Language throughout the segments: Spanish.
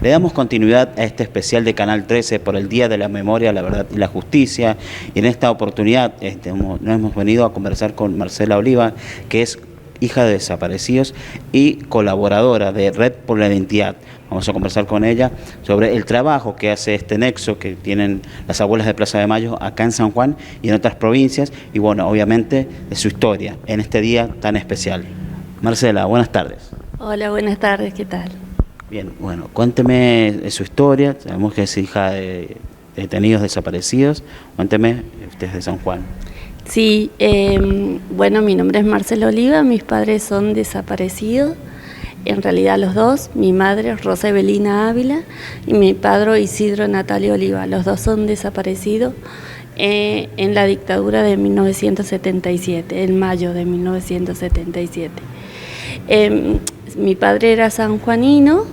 Le damos continuidad a este especial de Canal 13 por el Día de la Memoria, la Verdad y la Justicia. Y en esta oportunidad nos hemos venido a conversar con Marcela Oliva, que es hija de desaparecidos y colaboradora de Red por la Identidad. Vamos a conversar con ella sobre el trabajo que hace este nexo que tienen las abuelas de Plaza de Mayo acá en San Juan y en otras provincias, y bueno, obviamente de su historia en este día tan especial. Marcela, buenas tardes. Hola, buenas tardes, ¿qué tal? Bien, bueno, cuénteme de su historia. Sabemos que es hija de detenidos desaparecidos. Cuénteme, usted es de San Juan. Sí, bueno, mi nombre es Marcela Oliva, mis padres son desaparecidos, en realidad los dos, mi madre Rosa Evelina Ávila y mi padre Isidro Natalio Oliva, los dos son desaparecidos en la dictadura de 1977, en mayo de 1977. Mi padre era sanjuanino,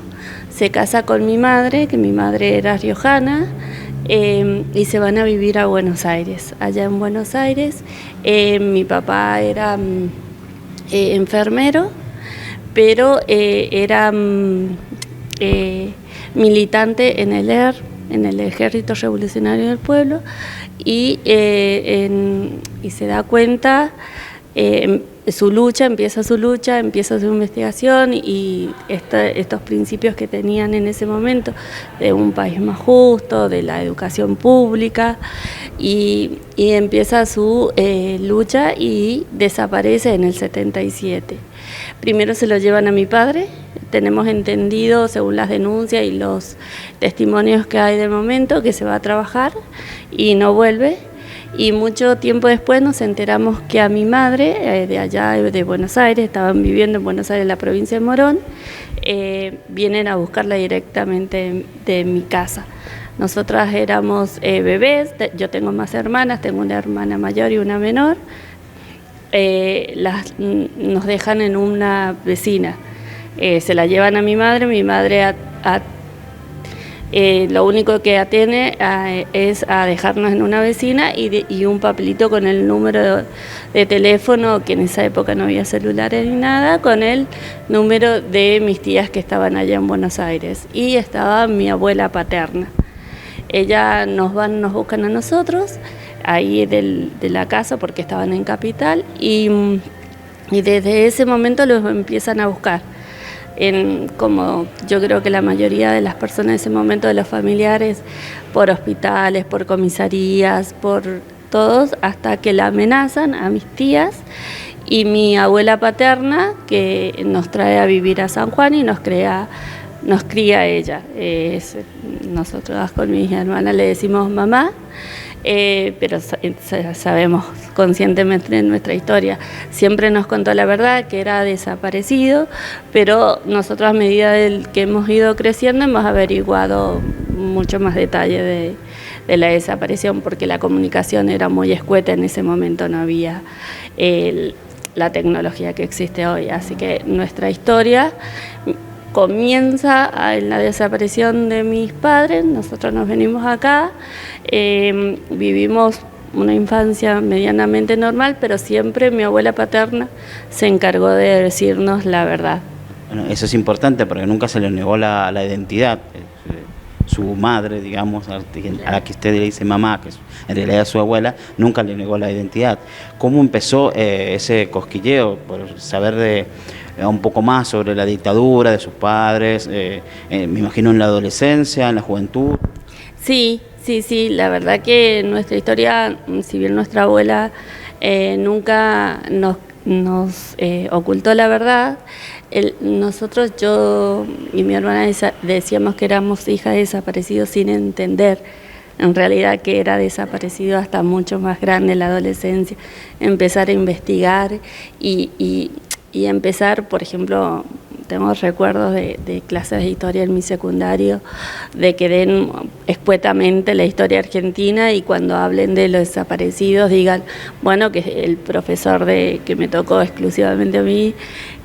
se casa con mi madre, que mi madre era riojana, y se van a vivir a Buenos Aires. Allá en Buenos Aires, mi papá era enfermero, pero era militante en el ERP, en el Ejército Revolucionario del Pueblo, y se da cuenta, empieza su investigación y estos principios que tenían en ese momento de un país más justo, de la educación pública, y empieza su lucha y desaparece en el 77. Primero se lo llevan a mi padre, tenemos entendido, según las denuncias y los testimonios que hay de momento, que se va a trabajar y no vuelve. Y mucho tiempo después nos enteramos que a mi madre, de allá de Buenos Aires, estaban viviendo en Buenos Aires, en la provincia de Morón, vienen a buscarla directamente de mi casa. Nosotras éramos bebés, yo tengo más hermanas, tengo una hermana mayor y una menor. Nos dejan en una vecina, se la llevan a mi madre lo único que atiene es a dejarnos en una vecina y un papelito con el número de teléfono, que en esa época no había celulares ni nada, con el número de mis tías que estaban allá en Buenos Aires, y estaba mi abuela paterna. Ella nos buscan a nosotros ahí de la casa, porque estaban en Capital, y desde ese momento los empiezan a buscar. Como yo creo que la mayoría de las personas en ese momento, de los familiares, por hospitales, por comisarías, por todos, hasta que la amenazan a mis tías y mi abuela paterna, que nos trae a vivir a San Juan y nos cría ella. Nosotros con mis hermanas le decimos mamá, pero sabemos conscientemente en nuestra historia. Siempre nos contó la verdad, que era desaparecido, pero nosotros, a medida que hemos ido creciendo, hemos averiguado mucho más detalle de la desaparición, porque la comunicación era muy escueta en ese momento, no había la tecnología que existe hoy. Así que nuestra historia comienza en la desaparición de mis padres. Nosotros nos venimos acá, vivimos una infancia medianamente normal, pero siempre mi abuela paterna se encargó de decirnos la verdad. Bueno, eso es importante porque nunca se le negó la identidad. Su madre, digamos, a la que usted le dice mamá, que en realidad es su abuela, nunca le negó la identidad. ¿Cómo empezó ese cosquilleo por saber un poco más sobre la dictadura de sus padres? Me imagino en la adolescencia, en la juventud. Sí, la verdad que nuestra historia, si bien nuestra abuela nunca nos ocultó la verdad, nosotros, yo y mi hermana, decíamos que éramos hijas de desaparecidos sin entender en realidad que era desaparecido hasta mucho más grande en la adolescencia. Empezar a investigar y empezar, por ejemplo, tengo recuerdos de clases de historia en mi secundario, de que den escuetamente la historia argentina, y cuando hablen de los desaparecidos digan, bueno, que el profesor que me tocó exclusivamente a mí,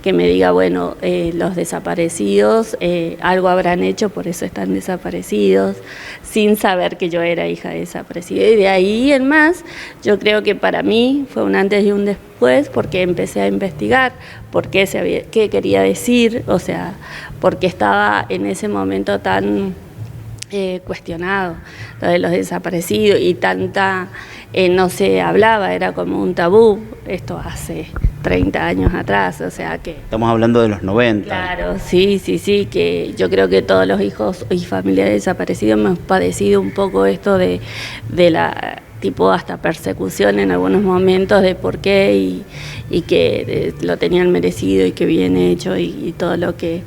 que me diga, bueno, los desaparecidos algo habrán hecho, por eso están desaparecidos, sin saber que yo era hija de desaparecido. Y de ahí en más, yo creo que para mí fue un antes y un después, porque empecé a investigar por qué, qué quería decir, o sea, por qué estaba en ese momento tan cuestionado lo de los desaparecidos y tanta, no se hablaba, era como un tabú, esto hace 30 años atrás, o sea que... Estamos hablando de los 90. Claro, sí, que yo creo que todos los hijos y familiares desaparecidos hemos padecido un poco esto de la tipo hasta persecución en algunos momentos de por qué y que lo tenían merecido y que bien hecho y todo lo que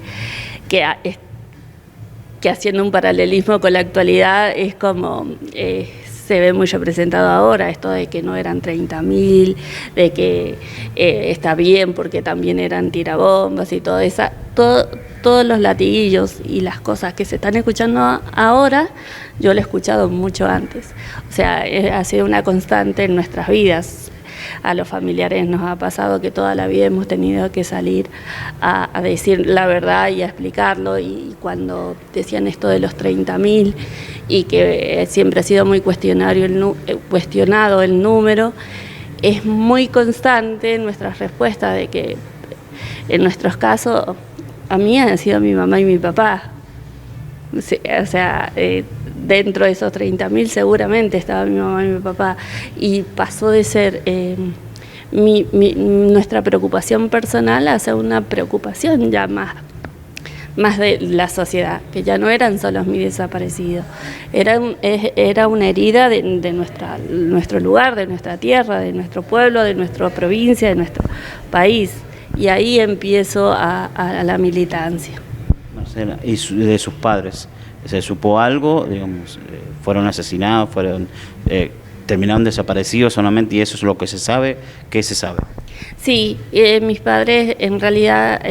haciendo un paralelismo con la actualidad es como se ve muy representado ahora, esto de que no eran 30.000, de que está bien porque también eran tirabombas y todos los latiguillos y las cosas que se están escuchando ahora, yo lo he escuchado mucho antes. O sea, ha sido una constante en nuestras vidas. A los familiares nos ha pasado que toda la vida hemos tenido que salir a decir la verdad y a explicarlo, y cuando decían esto de los 30.000 y que siempre ha sido muy cuestionado el número, es muy constante en nuestras respuestas de que en nuestros casos a mí han sido mi mamá y mi papá. O sea, dentro de esos 30.000 seguramente estaba mi mamá y mi papá, y pasó de ser nuestra preocupación personal a ser una preocupación ya más de la sociedad, que ya no eran solo mis desaparecidos, era una herida de nuestro lugar, de nuestra tierra, de nuestro pueblo, de nuestra provincia, de nuestro país, y ahí empiezo a la militancia. Marcela, y de sus padres, ¿se supo algo? Digamos, ¿fueron asesinados, terminaron desaparecidos solamente, y eso es lo que se sabe? ¿Qué se sabe? Sí, mis padres en realidad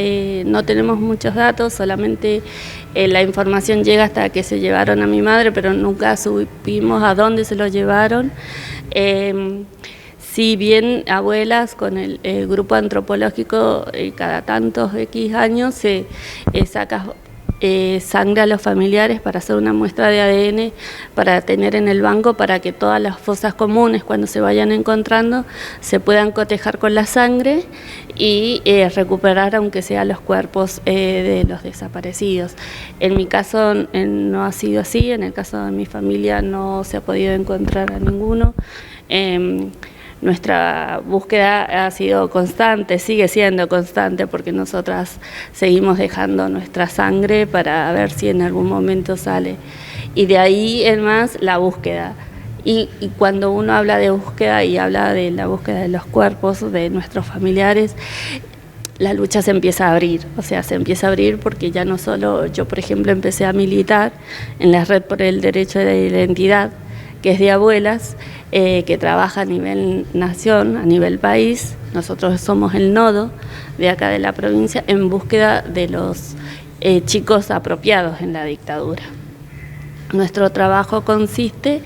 no tenemos muchos datos, solamente la información llega hasta que se llevaron a mi madre, pero nunca supimos a dónde se lo llevaron. Si bien abuelas con el grupo antropológico cada tantos X años se saca sangre a los familiares para hacer una muestra de ADN para tener en el banco, para que todas las fosas comunes cuando se vayan encontrando se puedan cotejar con la sangre y recuperar aunque sea los cuerpos de los desaparecidos. En mi caso no ha sido así, en el caso de mi familia no se ha podido encontrar a ninguno. Nuestra búsqueda ha sido constante, sigue siendo constante, porque nosotras seguimos dejando nuestra sangre para ver si en algún momento sale. Y de ahí en más la búsqueda. Y cuando uno habla de búsqueda y habla de la búsqueda de los cuerpos de nuestros familiares, la lucha se empieza a abrir, o sea, se empieza a abrir porque ya no solo yo, por ejemplo, empecé a militar en la Red por el Derecho de Identidad, que es de abuelas, que trabaja a nivel nación, a nivel país. Nosotros somos el nodo de acá de la provincia en búsqueda de los chicos apropiados en la dictadura. Nuestro trabajo consiste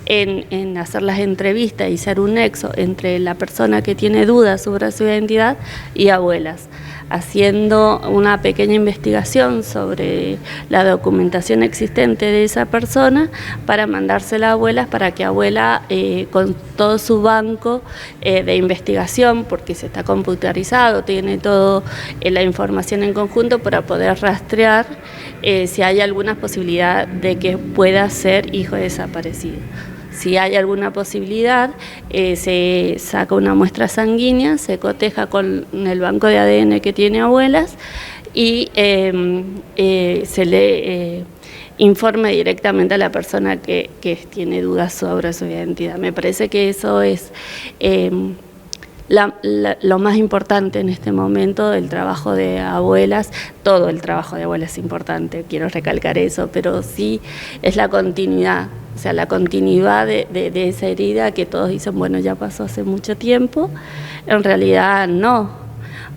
en hacer las entrevistas y ser un nexo entre la persona que tiene dudas sobre su identidad y abuelas, haciendo una pequeña investigación sobre la documentación existente de esa persona para mandársela a abuelas, para que abuela con todo su banco de investigación, porque se está computarizado, tiene toda la información en conjunto para poder rastrear si hay alguna posibilidad de que pueda ser hijo desaparecido. Si hay alguna posibilidad, se saca una muestra sanguínea, se coteja con el banco de ADN que tiene abuelas y se le informe directamente a la persona que tiene dudas sobre su identidad. Me parece que eso es lo más importante en este momento del trabajo de abuelas. Todo el trabajo de abuelas es importante, quiero recalcar eso, pero sí es la continuidad. O sea, la continuidad de esa herida que todos dicen, bueno, ya pasó hace mucho tiempo. En realidad no,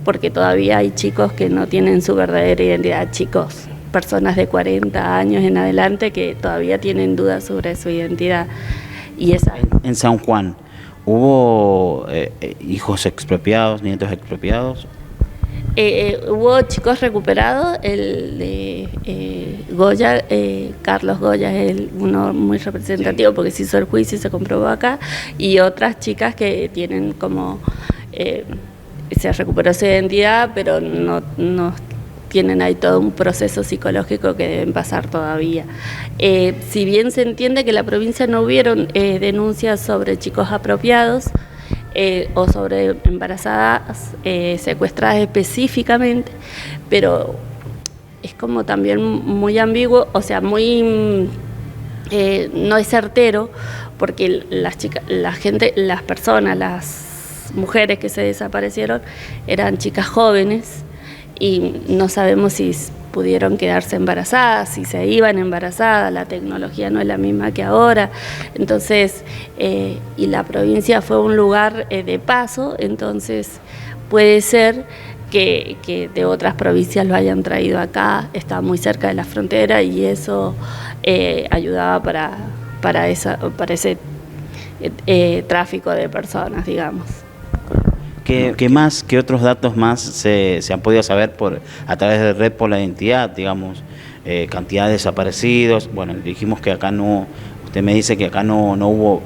porque todavía hay chicos que no tienen su verdadera identidad, chicos, personas de 40 años en adelante que todavía tienen dudas sobre su identidad. Y esa... En San Juan, ¿hubo hijos expropiados, nietos expropiados? Hubo chicos recuperados, el de Goya, Carlos Goya es uno muy representativo porque se hizo el juicio y se comprobó acá, y otras chicas que tienen como, se recuperó su identidad, pero no tienen ahí todo un proceso psicológico que deben pasar todavía. Si bien se entiende que en la provincia no hubieron denuncias sobre chicos apropiados, o sobre embarazadas secuestradas específicamente, pero es como también muy ambiguo, o sea, muy no es certero, porque las personas, las mujeres que se desaparecieron eran chicas jóvenes y no sabemos si pudieron quedarse embarazadas, si se iban embarazadas, la tecnología no es la misma que ahora, entonces, y la provincia fue un lugar de paso, entonces puede ser que de otras provincias lo hayan traído acá, está muy cerca de la frontera y eso ayudaba para ese tráfico de personas, digamos. ¿Qué otros datos más se han podido saber a través de Red por la Identidad, digamos, cantidad de desaparecidos? Bueno, dijimos que acá no, usted me dice que acá no hubo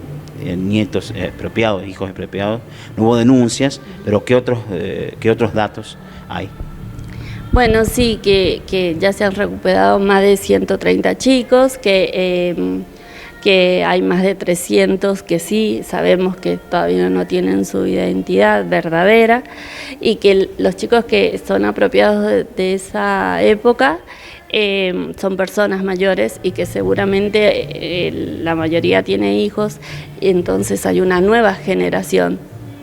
nietos expropiados, hijos expropiados, no hubo denuncias, pero ¿qué otros datos hay? Bueno, sí, que ya se han recuperado más de 130 chicos, que hay más de 300 que sí sabemos que todavía no tienen su identidad verdadera, y que los chicos que son apropiados de esa época son personas mayores y que seguramente la mayoría tiene hijos, y entonces hay una nueva generación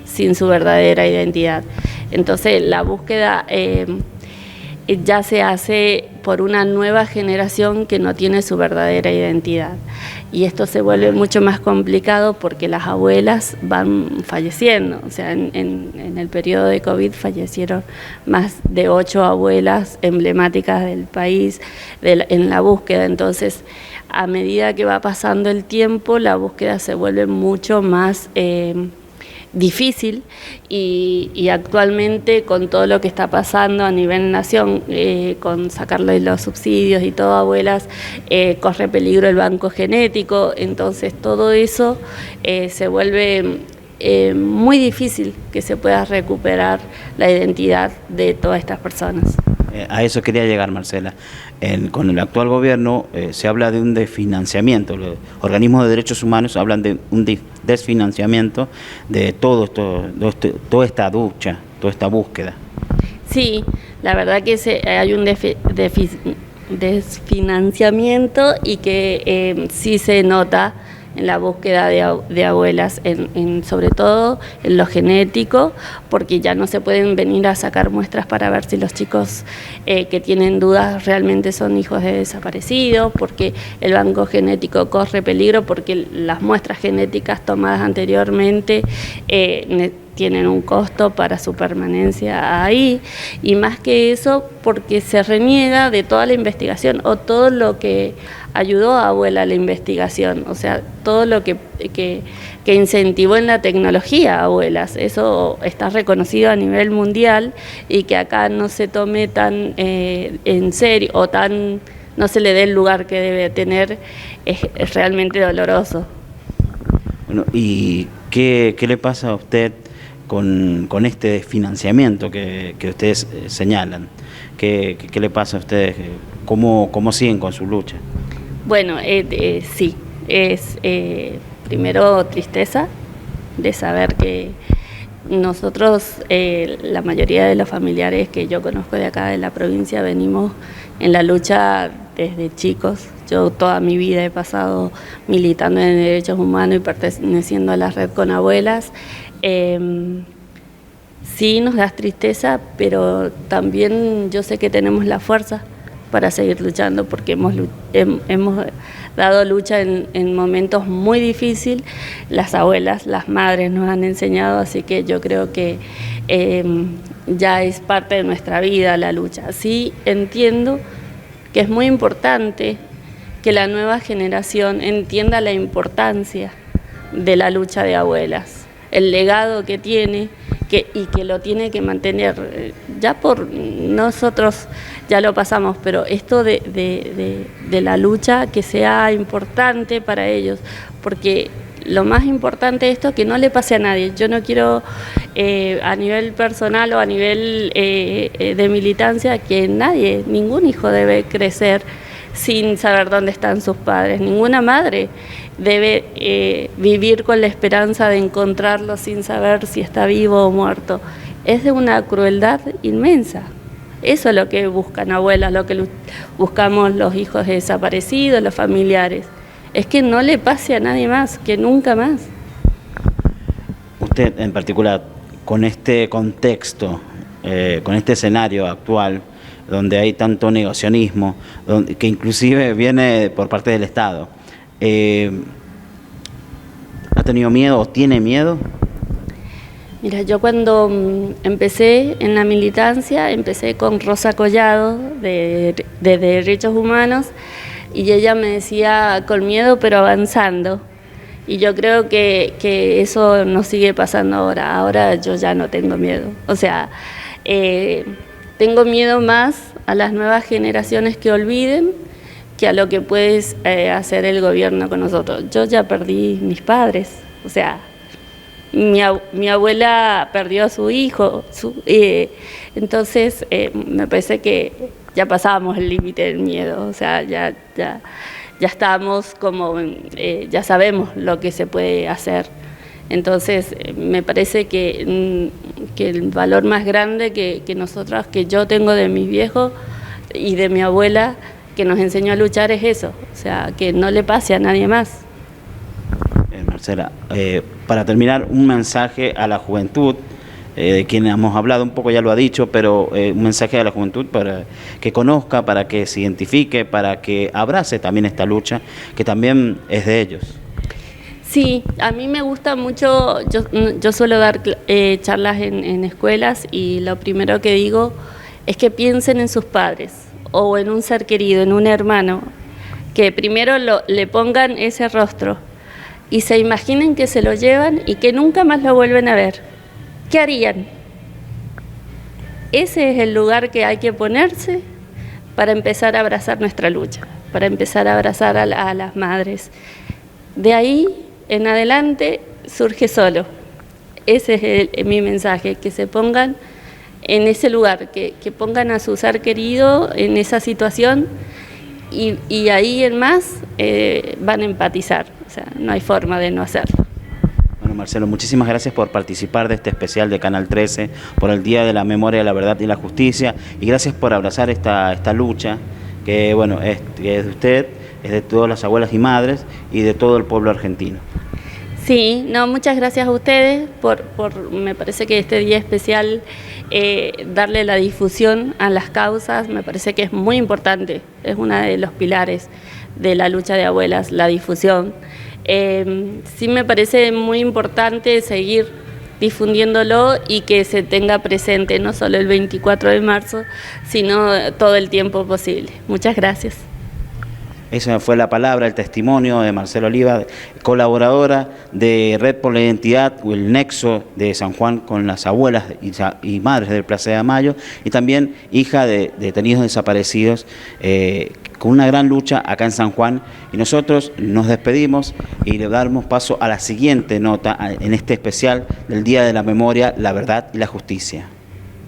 sin su verdadera identidad. Entonces la búsqueda ya se hace por una nueva generación que no tiene su verdadera identidad. Y esto se vuelve mucho más complicado porque las abuelas van falleciendo. O sea, en el periodo de COVID fallecieron más de 8 abuelas emblemáticas del país en la búsqueda. Entonces, a medida que va pasando el tiempo, la búsqueda se vuelve mucho más difícil, y actualmente con todo lo que está pasando a nivel nación, con sacarle los subsidios y todo, abuelas, corre peligro el banco genético, entonces todo eso se vuelve muy difícil que se pueda recuperar la identidad de todas estas personas. A eso quería llegar, Marcela. Con el actual gobierno se habla de un desfinanciamiento. Los organismos de derechos humanos hablan de un desfinanciamiento de toda esta lucha, toda esta búsqueda. Sí, la verdad que hay un desfinanciamiento, y que sí se nota en la búsqueda de abuelas, sobre todo en lo genético, porque ya no se pueden venir a sacar muestras para ver si los chicos que tienen dudas realmente son hijos de desaparecidos, porque el banco genético corre peligro, porque las muestras genéticas tomadas anteriormente tienen un costo para su permanencia ahí, y más que eso porque se reniega de toda la investigación o todo lo que ayudó a abuela a la investigación, o sea, todo lo que incentivó en la tecnología a abuelas. Eso está reconocido a nivel mundial, y que acá no se tome tan en serio o no se le dé el lugar que debe tener es realmente doloroso. Bueno, ¿y qué le pasa a usted con este financiamiento que ustedes señalan? ¿Qué le pasa a ustedes? ¿Cómo siguen con su lucha? Bueno, sí, es primero tristeza de saber que nosotros, la mayoría de los familiares que yo conozco de acá de la provincia, venimos en la lucha desde chicos. Yo toda mi vida he pasado militando en derechos humanos y perteneciendo a la red con abuelas. Sí nos da tristeza, pero también yo sé que tenemos la fuerza para seguir luchando, porque hemos dado lucha en momentos muy difíciles. Las abuelas, las madres nos han enseñado, así que yo creo que ya es parte de nuestra vida la lucha. Sí entiendo que es muy importante que la nueva generación entienda la importancia de la lucha de abuelas, el legado que tiene y que lo tiene que mantener. Ya por nosotros ya lo pasamos, pero esto de la lucha que sea importante para ellos, porque lo más importante de esto es que no le pase a nadie. Yo no quiero a nivel personal o a nivel de militancia que nadie, ningún hijo debe crecer sin saber dónde están sus padres, ninguna madre debe vivir con la esperanza de encontrarlo sin saber si está vivo o muerto. Es de una crueldad inmensa. Eso es lo que buscan abuelas, lo que buscamos los hijos de desaparecidos, los familiares. Es que no le pase a nadie más, que nunca más. Usted en particular, con este contexto, con este escenario actual, donde hay tanto negacionismo, que inclusive viene por parte del Estado, ¿ha tenido miedo o tiene miedo? Mira, yo cuando empecé en la militancia, empecé con Rosa Collado, de Derechos Humanos, y ella me decía, con miedo pero avanzando. Y yo creo que eso nos sigue pasando ahora. Ahora yo ya no tengo miedo. O sea, tengo miedo más a las nuevas generaciones que olviden que a lo que puede hacer el gobierno con nosotros. Yo ya perdí mis padres, o sea, mi abuela perdió a su hijo, entonces me parece que ya pasábamos el límite del miedo, o sea, ya estamos como, ya sabemos lo que se puede hacer. Entonces, me parece que el valor más grande que nosotros, que yo tengo de mis viejos y de mi abuela, que nos enseñó a luchar es eso, o sea, que no le pase a nadie más. Marcela, para terminar, un mensaje a la juventud, de quien hemos hablado un poco, ya lo ha dicho, pero un mensaje a la juventud para que conozca, para que se identifique, para que abrace también esta lucha, que también es de ellos. Sí, a mí me gusta mucho, yo suelo dar charlas en escuelas y lo primero que digo es que piensen en sus padres o en un ser querido, en un hermano, que primero le pongan ese rostro y se imaginen que se lo llevan y que nunca más lo vuelven a ver. ¿Qué harían? Ese es el lugar que hay que ponerse para empezar a abrazar nuestra lucha, para empezar a abrazar a las madres. De ahí en adelante surge solo. Ese es mi mensaje, que se pongan en ese lugar, que pongan a su ser querido en esa situación y ahí en más van a empatizar, o sea, no hay forma de no hacerlo. Bueno, Marcelo, muchísimas gracias por participar de este especial de Canal 13, por el Día de la Memoria, la Verdad y la Justicia, y gracias por abrazar esta lucha, que bueno, es de usted, es de todas las abuelas y madres y de todo el pueblo argentino. Sí, no, muchas gracias a ustedes me parece que este día especial, darle la difusión a las causas, me parece que es muy importante, es uno de los pilares de la lucha de abuelas, la difusión. Sí me parece muy importante seguir difundiéndolo y que se tenga presente no solo el 24 de marzo, sino todo el tiempo posible. Muchas gracias. Esa fue la palabra, el testimonio de Marcela Oliva, colaboradora de Red por la Identidad, o el nexo de San Juan con las abuelas y madres del Plaza de Mayo, y también hija de detenidos desaparecidos, con una gran lucha acá en San Juan. Y nosotros nos despedimos y le damos paso a la siguiente nota en este especial del Día de la Memoria, la Verdad y la Justicia.